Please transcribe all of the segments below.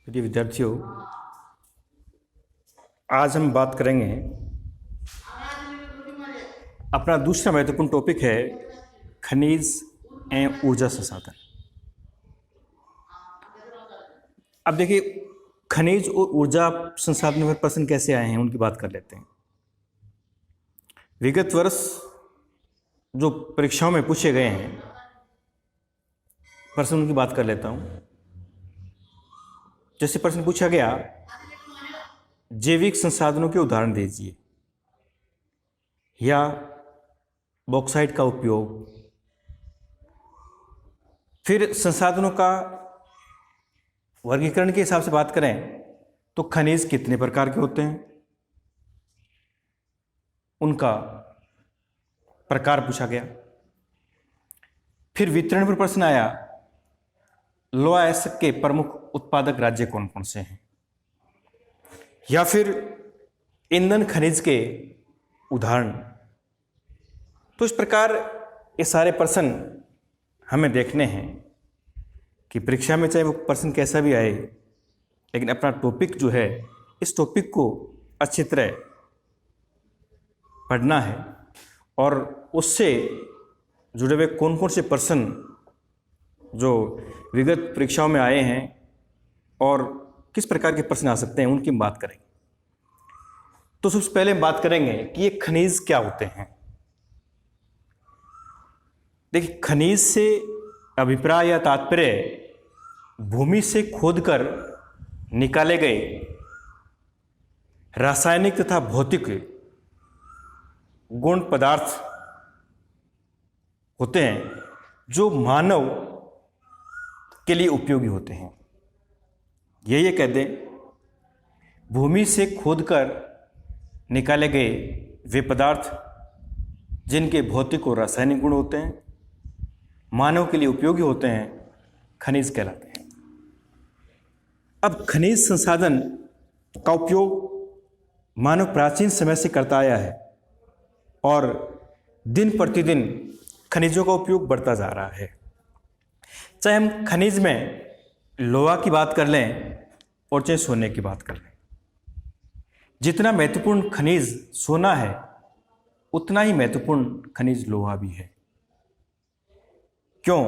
प्रिय विद्यार्थियों, आज हम बात करेंगे। अपना दूसरा महत्वपूर्ण टॉपिक है खनिज एवं ऊर्जा संसाधन। अब देखिए, खनिज और ऊर्जा संसाधनों में प्रश्न कैसे आए हैं उनकी बात कर लेते हैं। विगत वर्ष जो परीक्षाओं में पूछे गए हैं प्रश्न, उनकी बात कर लेता हूं। जैसे प्रश्न पूछा गया, जैविक संसाधनों के उदाहरण दीजिए, या बॉक्साइट का उपयोग। फिर संसाधनों का वर्गीकरण के हिसाब से बात करें तो खनिज कितने प्रकार के होते हैं, उनका प्रकार पूछा गया। फिर वितरण पर प्रश्न आया, लौह अयस्क के प्रमुख उत्पादक राज्य कौन कौन से हैं, या फिर ईंधन खनिज के उदाहरण। तो इस प्रकार ये सारे प्रश्न हमें देखने हैं कि परीक्षा में चाहे वो प्रश्न कैसा भी आए, लेकिन अपना टॉपिक जो है, इस टॉपिक को अच्छी तरह पढ़ना है और उससे जुड़े हुए कौन कौन से प्रश्न जो विगत परीक्षाओं में आए हैं और किस प्रकार के प्रश्न आ सकते हैं उनकी बात करेंगे। तो सबसे पहले हम बात करेंगे कि ये खनिज क्या होते हैं। देखिए, खनिज से अभिप्राय या तात्पर्य भूमि से खोदकर निकाले गए रासायनिक तथा भौतिक गुण पदार्थ होते हैं जो मानव के लिए उपयोगी होते हैं। ये कह दें, भूमि से खोदकर निकाले गए वे पदार्थ जिनके भौतिक और रासायनिक गुण होते हैं, मानव के लिए उपयोगी होते हैं, खनिज कहलाते हैं। अब खनिज संसाधन का उपयोग मानव प्राचीन समय से करता आया है और दिन प्रतिदिन खनिजों का उपयोग बढ़ता जा रहा है। चाहे हम खनिज में लोहा की बात कर लें और चाहे सोने की बात कर लें, जितना महत्वपूर्ण खनिज सोना है उतना ही महत्वपूर्ण खनिज लोहा भी है। क्यों?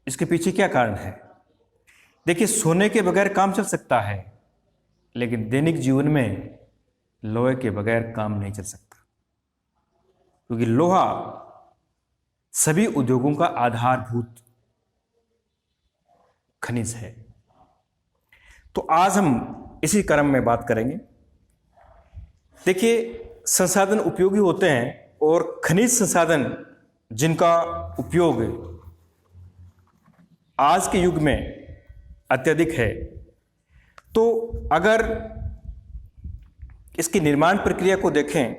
इसके पीछे क्या कारण है? देखिए, सोने के बगैर काम चल सकता है, लेकिन दैनिक जीवन में लोहे के बगैर काम नहीं चल सकता, क्योंकि लोहा सभी उद्योगों का आधारभूत खनिज है। तो आज हम इसी क्रम में बात करेंगे। देखिए, संसाधन उपयोगी होते हैं और खनिज संसाधन जिनका उपयोग आज के युग में अत्यधिक है, तो अगर इसकी निर्माण प्रक्रिया को देखें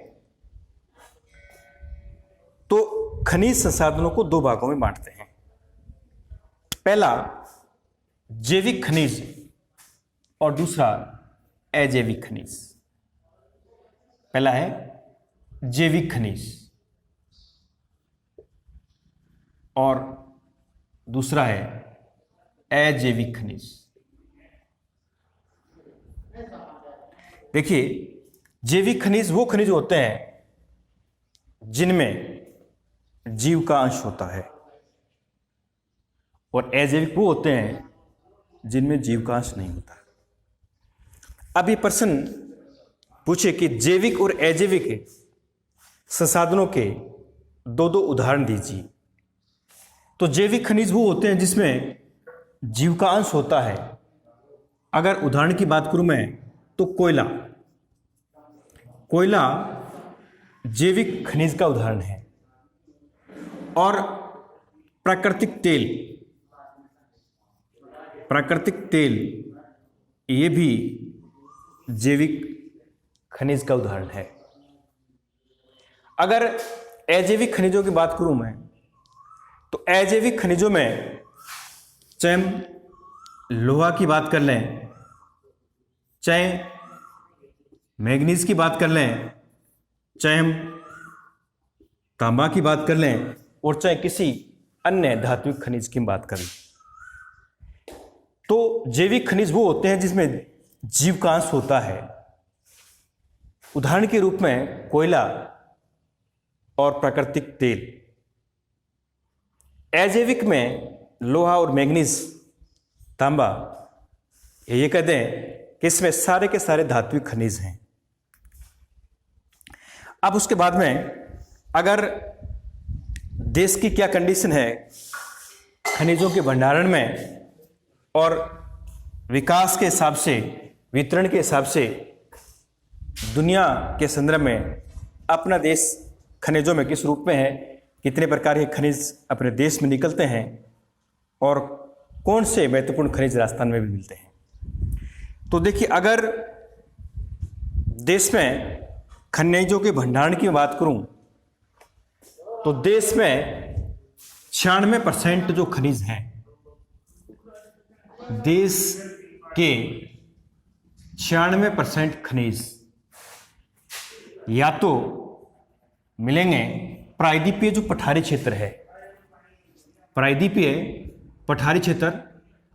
तो खनिज संसाधनों को दो भागों में बांटते हैं। पहला जैविक खनिज और दूसरा अजैविक खनिज। पहला है जैविक खनिज और दूसरा है अजैविक खनिज। देखिए, जैविक खनिज वो खनिज होते हैं जिनमें जीव का अंश होता है, और अजैविक वो होते हैं जिनमें जीव का अंश नहीं होता। अब ये प्रश्न पूछे कि जैविक और अजैविक संसाधनों के दो दो उदाहरण दीजिए। तो जैविक खनिज वो होते हैं जिसमें जीव का अंश होता है। अगर उदाहरण की बात करूं मैं तो कोयला जैविक खनिज का उदाहरण है, और प्राकृतिक तेल ये भी जैविक खनिज का उदाहरण है। अगर अजैविक खनिजों की बात करूं मैं तो अजैविक खनिजों में चाहे हम लोहा की बात कर लें, चाहे मैग्नीज की बात कर लें, चाहे हम तांबा की बात कर लें, और चाहे किसी अन्य धात्विक खनिज की बात करें, तो जैविक खनिज वो होते हैं जिसमें जीवकांश होता है। उदाहरण के रूप में कोयला और प्राकृतिक तेल। अजैविक में लोहा और मैग्नीज, तांबा, ये कह दें कि इसमें सारे के सारे धात्विक खनिज हैं। अब उसके बाद में अगर देश की क्या कंडीशन है खनिजों के भंडारण में और विकास के हिसाब से, वितरण के हिसाब से, दुनिया के संदर्भ में अपना देश खनिजों में किस रूप में है, कितने प्रकार के खनिज अपने देश में निकलते हैं और कौन से महत्वपूर्ण खनिज राजस्थान में भी मिलते हैं। तो देखिए, अगर देश में खनिजों के भंडारण की बात करूं तो देश में 96% जो खनिज हैं, देश के 96% खनिज या तो मिलेंगे प्रायद्वीपीय जो पठारी क्षेत्र है, प्रायद्वीपीय पठारी क्षेत्र।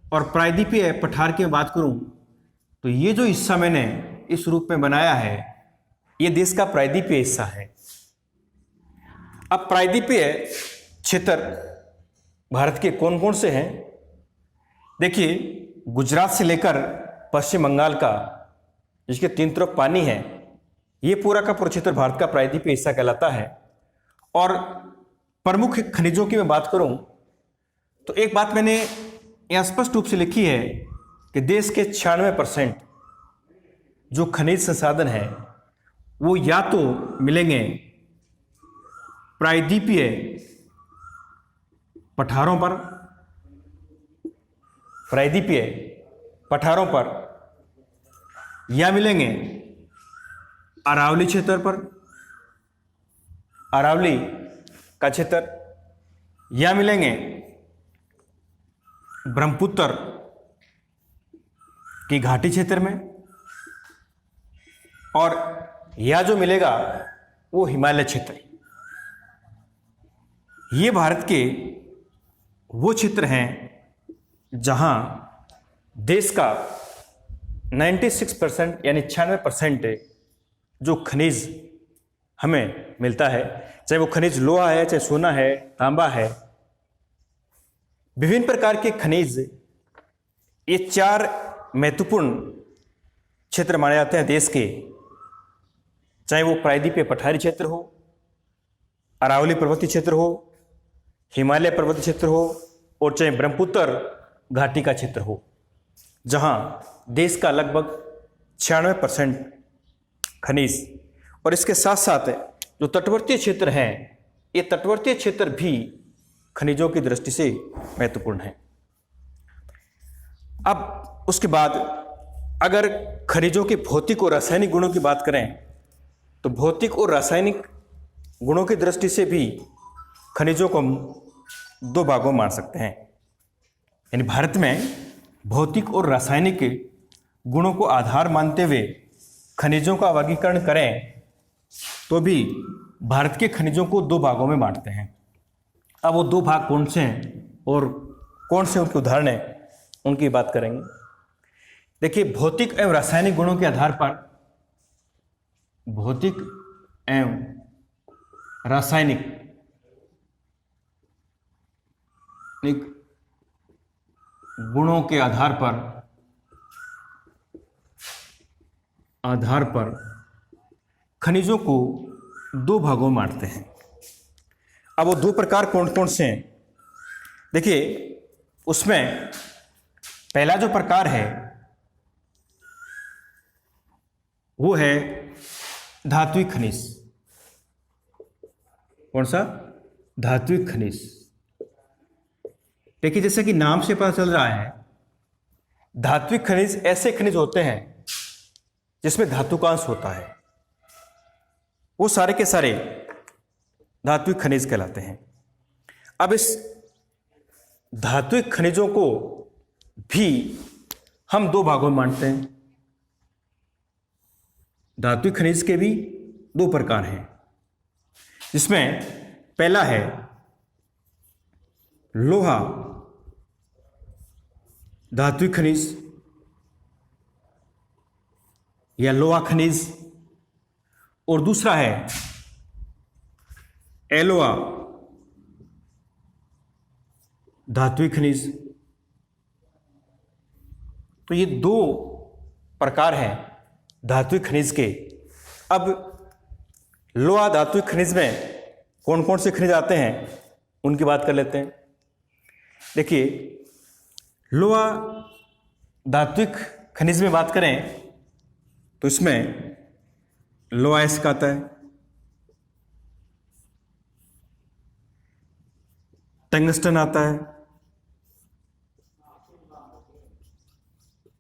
और प्रायद्वीपीय पठार की बात करूं तो ये जो हिस्सा मैंने इस रूप में बनाया है, ये देश का प्रायद्वीपीय हिस्सा है। अब प्रायद्वीपीय क्षेत्र भारत के कौन कौन से हैं? देखिए, गुजरात से लेकर पश्चिम बंगाल का, जिसके 3 तरफ पानी है, ये पूरा का पूरा क्षेत्र भारत का प्रायद्वीपीय हिस्सा कहलाता है। और प्रमुख खनिजों की मैं बात करूं तो एक बात मैंने यहाँ स्पष्ट रूप से लिखी है कि देश के 96% जो खनिज संसाधन है वो या तो मिलेंगे प्रायद्वीपीय पठारों पर, प्रायद्वीपीय पठारों पर, या मिलेंगे अरावली क्षेत्र पर, अरावली का क्षेत्र, या मिलेंगे ब्रह्मपुत्र की घाटी क्षेत्र में, और या जो मिलेगा वो हिमालय क्षेत्र। ये भारत के वो क्षेत्र हैं जहां देश का 96% यानी 96% जो खनिज हमें मिलता है, चाहे वो खनिज लोहा है, चाहे सोना है, तांबा है, विभिन्न प्रकार के खनिज, ये 4 महत्वपूर्ण क्षेत्र माने जाते हैं देश के, चाहे वो प्रायद्वीपीय पठारी क्षेत्र हो, अरावली पर्वतीय क्षेत्र हो, हिमालय पर्वतीय क्षेत्र हो, और चाहे ब्रह्मपुत्र घाटी का क्षेत्र हो, जहां देश का लगभग 96% खनिज। और इसके साथ साथ जो तटवर्तीय क्षेत्र हैं, ये तटवर्तीय क्षेत्र भी खनिजों की दृष्टि से महत्वपूर्ण है। अब उसके बाद अगर खनिजों के भौतिक और रासायनिक गुणों की बात करें तो भौतिक और रासायनिक गुणों की दृष्टि से भी खनिजों को हम 2 भागों में मान सकते हैं। यानी भारत में भौतिक और रासायनिक गुणों को आधार मानते हुए खनिजों का वर्गीकरण करें तो भी भारत के खनिजों को 2 भागों में बांटते हैं। अब वो 2 भाग कौन से हैं और कौन से उनके उदाहरण हैं, उनकी बात करेंगे। देखिए, भौतिक एवं रासायनिक गुणों के आधार पर, भौतिक एवं रासायनिक गुणों के आधार पर खनिजों को 2 भागों में बांटते हैं। अब वो 2 प्रकार कौन कौन से हैं? देखिए, उसमें पहला जो प्रकार है वो है धात्विक खनिज। कौन सा? धात्विक खनिज। देखिए, जैसे कि नाम से पता चल रहा है, धात्विक खनिज ऐसे खनिज होते हैं जिसमें धातु का अंश होता है, वो सारे के सारे धात्विक खनिज कहलाते हैं। अब इस धात्विक खनिजों को भी हम 2 भागों में बांटते हैं। धात्विक खनिज के भी 2 प्रकार हैं, जिसमें पहला है लोहा धात्विक खनिज या लोहा खनिज, और दूसरा है एलोआ धात्विक खनिज। तो ये दो प्रकार हैं धात्विक खनिज के। अब लोहा धात्विक खनिज में कौन कौन से खनिज आते हैं उनकी बात कर लेते हैं। देखिए, लोहा धात्विक खनिज में बात करें तो इसमें लोहा एसिक आता है, टंगस्टन आता है,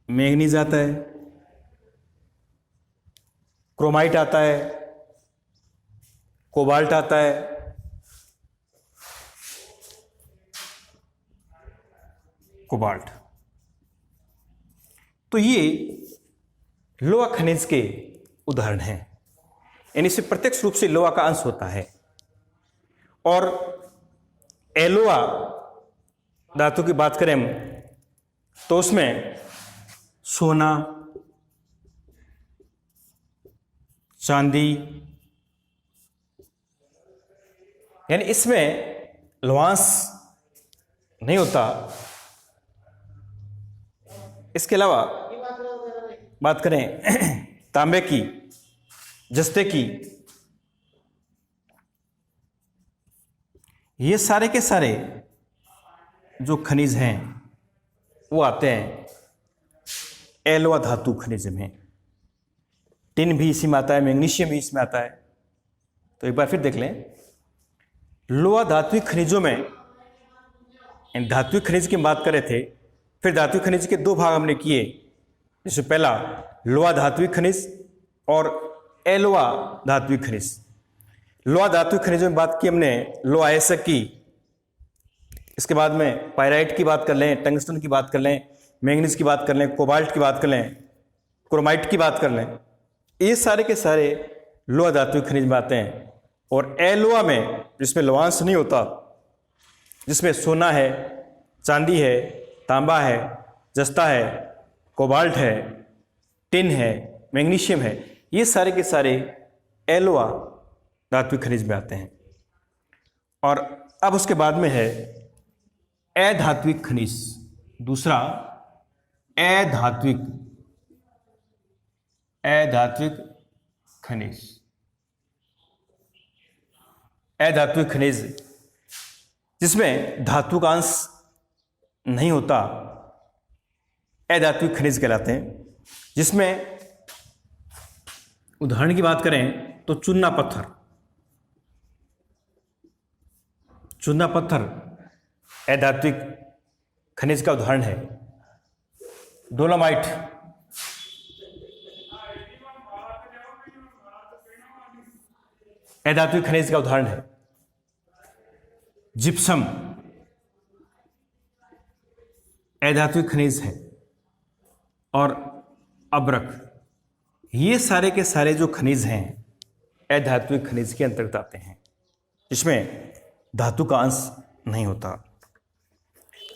मैग्नीज आता है, क्रोमाइट आता है, कोबाल्ट आता है, कोबाल्ट। तो ये लोहा खनिज के उदाहरण हैं, यानी इससे प्रत्यक्ष रूप से लोहा का अंश होता है। और एलोआ धातु की बात करें हम तो उसमें सोना, चांदी, यानी इसमें लोहांश नहीं होता। इसके अलावा बात करें तांबे की, जस्ते की, ये सारे के सारे जो खनिज हैं वो आते हैं एलोआ धातु खनिज में। टिन भी इसी में आता है, मैग्नीशियम भी इसमें आता है। तो एक बार फिर देख लें, लोहा धात्विक खनिजों में, धात्विक खनिज की बात कर रहे थे, फिर धात्विक खनिज के दो भाग हमने किए, जैसे पहला लोहा धात्विक खनिज और एलोआ धात्विक खनिज। लोहा धात्विक खनिजों में बात की हमने लोहा एसिक की, इसके बाद में पायराइट की बात कर लें, टंगस्टन की बात कर लें, मैंगनीज की बात कर लें, कोबाल्ट की बात कर लें, क्रोमाइट की बात कर लें। ये सारे के सारे लोहा धात्विक खनिज में आते हैं। और एलोआ में, जिसमें लोहांश नहीं होता, जिसमें सोना है, चांदी है, तांबा है, जस्ता है, कोबाल्ट है, टिन है, मैग्नीशियम है, ये सारे के सारे एलोआ धात्विक खनिज में आते हैं। और अब उसके बाद में है अधात्विक खनिज, दूसरा अधात्विक खनिज। अधात्विक खनिज जिसमें धातु का अंश नहीं होता, अधात्विक खनिज कहलाते हैं। जिसमें उदाहरण की बात करें तो चूना पत्थर, चूना पत्थर अधात्विक खनिज का उदाहरण है। डोलोमाइट, अधात्विक खनिज का उदाहरण है। जिप्सम अधात्विक खनिज है। और अब्रक, ये सारे के सारे जो खनिज हैं अधात्विक खनिज के अंतर्गत आते हैं, जिसमें धातु का अंश नहीं होता।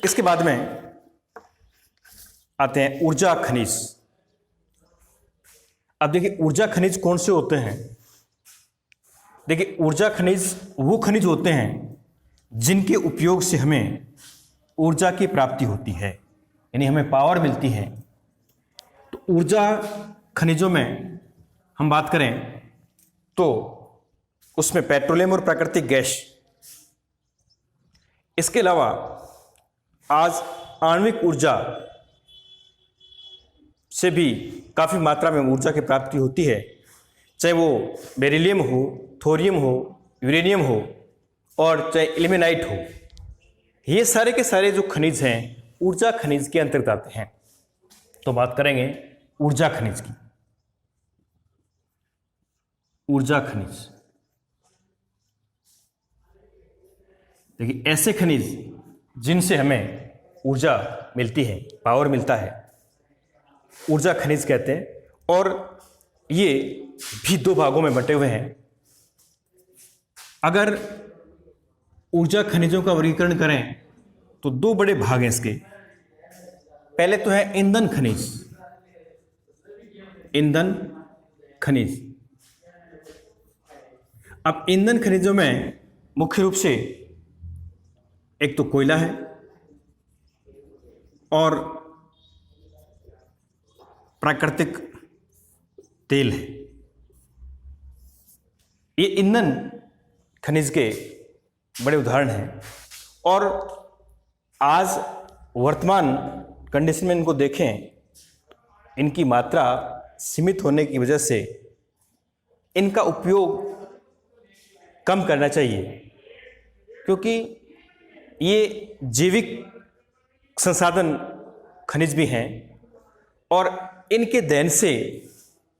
इसके बाद में आते हैं ऊर्जा खनिज। अब देखिए ऊर्जा खनिज कौन से होते हैं। देखिए ऊर्जा खनिज वो खनिज होते हैं जिनके उपयोग से हमें ऊर्जा की प्राप्ति होती है, यानी हमें पावर मिलती है। तो ऊर्जा खनिजों में हम बात करें तो उसमें पेट्रोलियम और प्राकृतिक गैस, इसके अलावा आज आणविक ऊर्जा से भी काफ़ी मात्रा में ऊर्जा की प्राप्ति होती है, चाहे वो बेरिलियम हो, थोरियम हो, यूरेनियम हो और चाहे इल्मेनाइट हो। ये सारे के सारे जो खनिज हैं ऊर्जा खनिज के अंतर्गत आते हैं। तो बात करेंगे ऊर्जा खनिज की। ऊर्जा खनिज, देखिए ऐसे खनिज जिनसे हमें ऊर्जा मिलती है, पावर मिलता है, ऊर्जा खनिज कहते हैं। और ये भी दो भागों में बंटे हुए हैं। अगर ऊर्जा खनिजों का वर्गीकरण करें तो दो बड़े भाग हैं इसके। पहले तो है ईंधन खनिज। ईंधन खनिज। अब ईंधन खनिजों में मुख्य रूप से एक तो कोयला है और प्राकृतिक तेल है। ये ईंधन खनिज के बड़े उदाहरण हैं और आज वर्तमान कंडीशन में इनको देखें, इनकी मात्रा सीमित होने की वजह से इनका उपयोग कम करना चाहिए, क्योंकि ये जैविक संसाधन खनिज भी हैं और इनके दहन से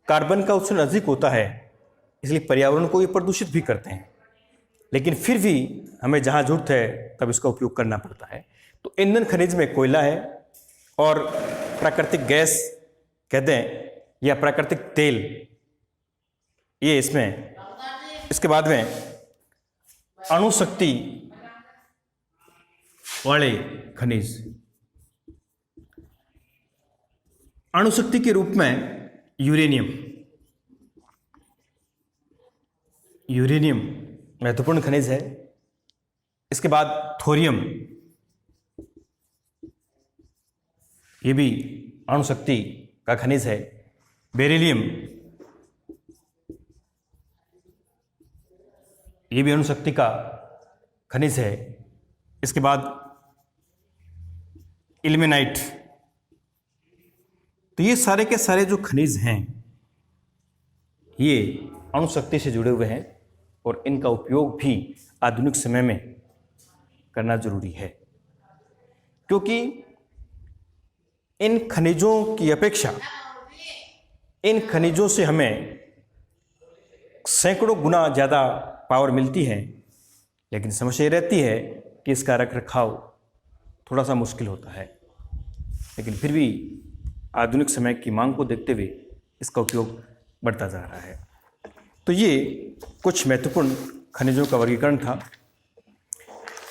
कार्बन का उत्सर्जन अधिक होता है, इसलिए पर्यावरण को ये प्रदूषित भी करते हैं। लेकिन फिर भी हमें जहाँ जरूरत है तब इसका उपयोग करना पड़ता है। तो ईंधन खनिज में कोयला है और प्राकृतिक गैस कहते हैं या प्राकृतिक तेल, ये इसमें। इसके बाद में अणुशक्ति वाले खनिज, अणुशक्ति के रूप में यूरेनियम। यूरेनियम महत्वपूर्ण खनिज है। इसके बाद थोरियम, ये भी अणुशक्ति का खनिज है। बेरिलियम, ये भी अणुशक्ति का खनिज है। इसके बाद इल्मेनाइट। तो ये सारे के सारे जो खनिज हैं ये अणुशक्ति से जुड़े हुए हैं और इनका उपयोग भी आधुनिक समय में करना जरूरी है, क्योंकि इन खनिजों की अपेक्षा इन खनिजों से हमें सैकड़ों गुना ज़्यादा पावर मिलती है। लेकिन समस्या ये रहती है कि इसका रख रखाव थोड़ा सा मुश्किल होता है, लेकिन फिर भी आधुनिक समय की मांग को देखते हुए इसका उपयोग बढ़ता जा रहा है। तो ये कुछ महत्वपूर्ण खनिजों का वर्गीकरण था।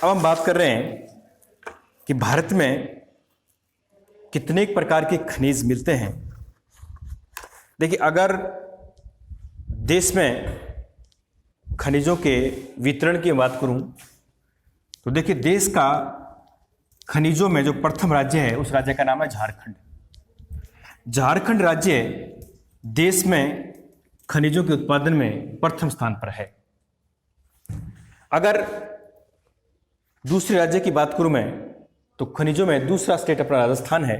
अब हम बात कर रहे हैं कि भारत में कितने प्रकार के खनिज मिलते हैं। देखिए, अगर देश में खनिजों के वितरण की बात करूं तो देखिए, देश का खनिजों में जो प्रथम राज्य है उस राज्य का नाम है झारखंड। झारखंड राज्य देश में खनिजों के उत्पादन में प्रथम स्थान पर है। अगर दूसरे राज्य की बात करूं मैं तो खनिजों में दूसरा स्टेट अपना राजस्थान है।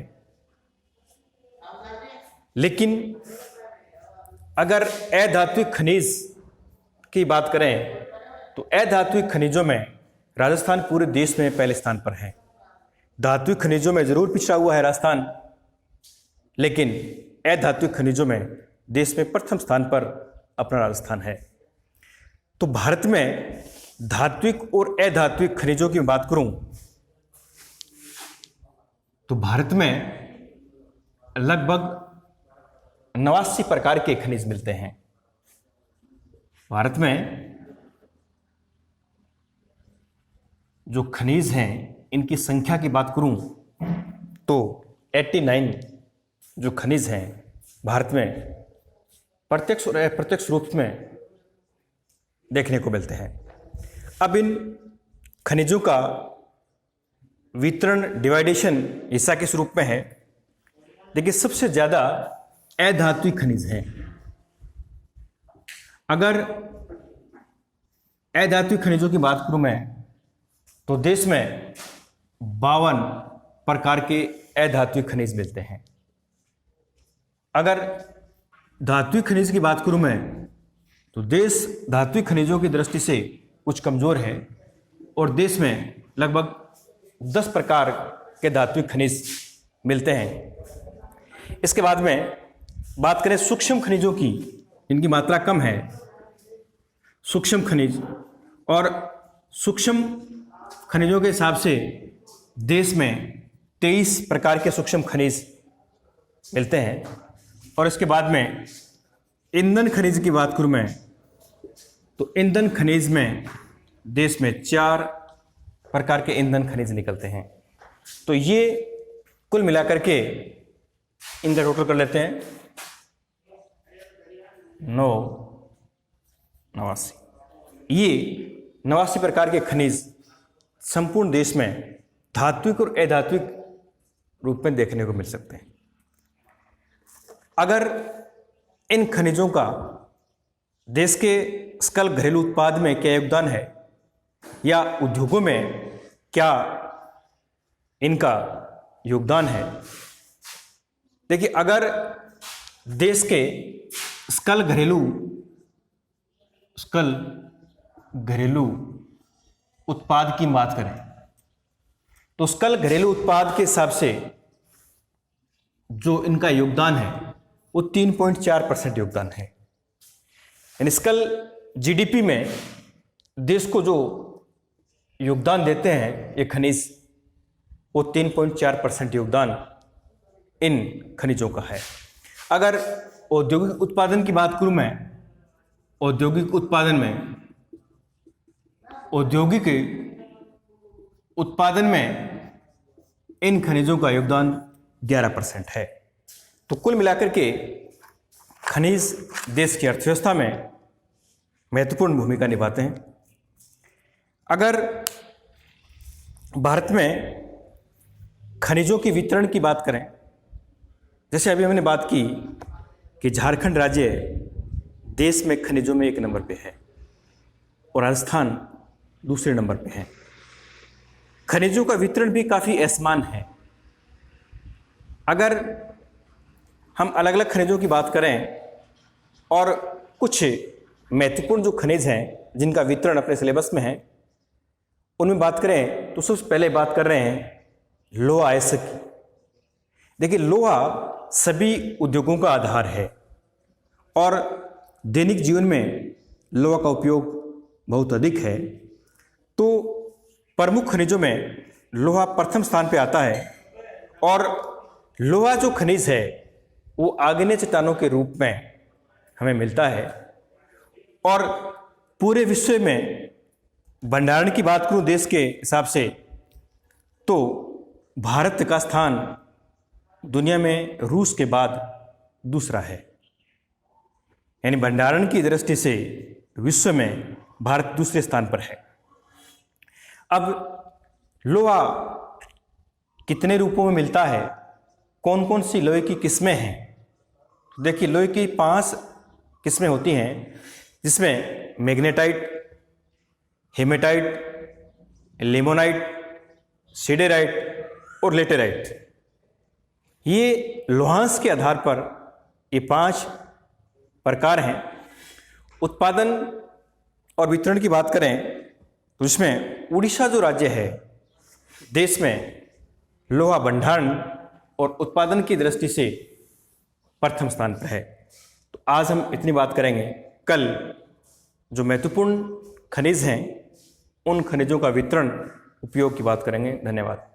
लेकिन अगर अधात्विक खनिज की बात करें तो अधात्विक खनिजों में राजस्थान पूरे देश में पहले स्थान पर है। धात्विक खनिजों में जरूर पिछड़ा हुआ है राजस्थान, लेकिन अधात्विक खनिजों में देश में प्रथम स्थान पर अपना राजस्थान है। तो भारत में धात्विक और अधात्विक खनिजों की बात करूं तो भारत में लगभग 89 प्रकार के खनिज मिलते हैं। भारत में जो खनिज हैं इनकी संख्या की बात करूं तो 89 जो खनिज हैं भारत में प्रत्यक्ष और अप्रत्यक्ष रूप में देखने को मिलते हैं। अब इन खनिजों का वितरण डिवाइडेशन हिस्सा किस रूप में है। देखिए, सबसे ज़्यादा अधात्विक खनिज हैं। अगर अधात्विक खनिजों की बात करूं मैं तो देश में 52 प्रकार के अधात्विक खनिज मिलते हैं। अगर धात्विक खनिज की बात करूं मैं तो देश धात्विक खनिजों की दृष्टि से कुछ कमजोर है और देश में लगभग 10 प्रकार के धात्विक खनिज मिलते हैं। इसके बाद में बात करें सूक्ष्म खनिजों की, इनकी मात्रा कम है। सूक्ष्म खनिज और सूक्ष्म खनिजों के हिसाब से देश में 23 प्रकार के सूक्ष्म खनिज मिलते हैं। और इसके बाद में ईंधन खनिज की बात करूं मैं तो ईंधन खनिज में देश में 4 प्रकार के ईंधन खनिज निकलते हैं। तो ये कुल मिलाकर के इनका टोटल कर लेते हैं 89। ये 89 प्रकार के खनिज संपूर्ण देश में धात्विक और अधात्विक रूप में देखने को मिल सकते हैं। अगर इन खनिजों का देश के सकल घरेलू उत्पाद में क्या योगदान है या उद्योगों में क्या इनका योगदान है, देखिए अगर देश के सकल घरेलू उत्पाद की बात करें तो सकल घरेलू उत्पाद के हिसाब से जो इनका योगदान है वो 3.4% योगदान है। यानी सकल जीडीपी में देश को जो योगदान देते हैं ये खनिज, वो 3.4% योगदान इन खनिजों का है। अगर औद्योगिक उत्पादन की बात करूं मैं, औद्योगिक उत्पादन में इन खनिजों का योगदान 11% है। तो कुल मिलाकर के खनिज देश की अर्थव्यवस्था में महत्वपूर्ण भूमिका निभाते हैं। अगर भारत में खनिजों के वितरण की बात करें, जैसे अभी हमने बात की कि झारखंड राज्य देश में खनिजों में 1 नंबर पे है और राजस्थान दूसरे नंबर पे है। खनिजों का वितरण भी काफ़ी असमान है। अगर हम अलग अलग खनिजों की बात करें और कुछ महत्वपूर्ण जो खनिज हैं जिनका वितरण अपने सिलेबस में है उनमें बात करें तो सबसे पहले बात कर रहे हैं लोहा अयस्क की। देखिए लोहा सभी उद्योगों का आधार है और दैनिक जीवन में लोहा का उपयोग बहुत अधिक है। तो प्रमुख खनिजों में लोहा प्रथम स्थान पे आता है और लोहा जो खनिज है वो आग्नेय चट्टानों के रूप में हमें मिलता है। और पूरे विश्व में भंडारण की बात करूं देश के हिसाब से तो भारत का स्थान दुनिया में रूस के बाद दूसरा है। यानी भंडारण की दृष्टि से विश्व में भारत दूसरे स्थान पर है। अब लोहा कितने रूपों में मिलता है, कौन कौन सी लोहे की किस्में हैं, तो देखिए लोहे की 5 किस्में होती हैं जिसमें मैग्नेटाइट, हेमेटाइट, लिमोनाइट, सिडेराइट और लेटेराइट। ये लोहांश के आधार पर ये 5 प्रकार हैं। उत्पादन और वितरण की बात करें तो इसमें उड़ीसा जो राज्य है देश में लोहा भंडारण और उत्पादन की दृष्टि से प्रथम स्थान पर है। तो आज हम इतनी बात करेंगे। कल जो महत्वपूर्ण खनिज हैं उन खनिजों का वितरण उपयोग की बात करेंगे। धन्यवाद।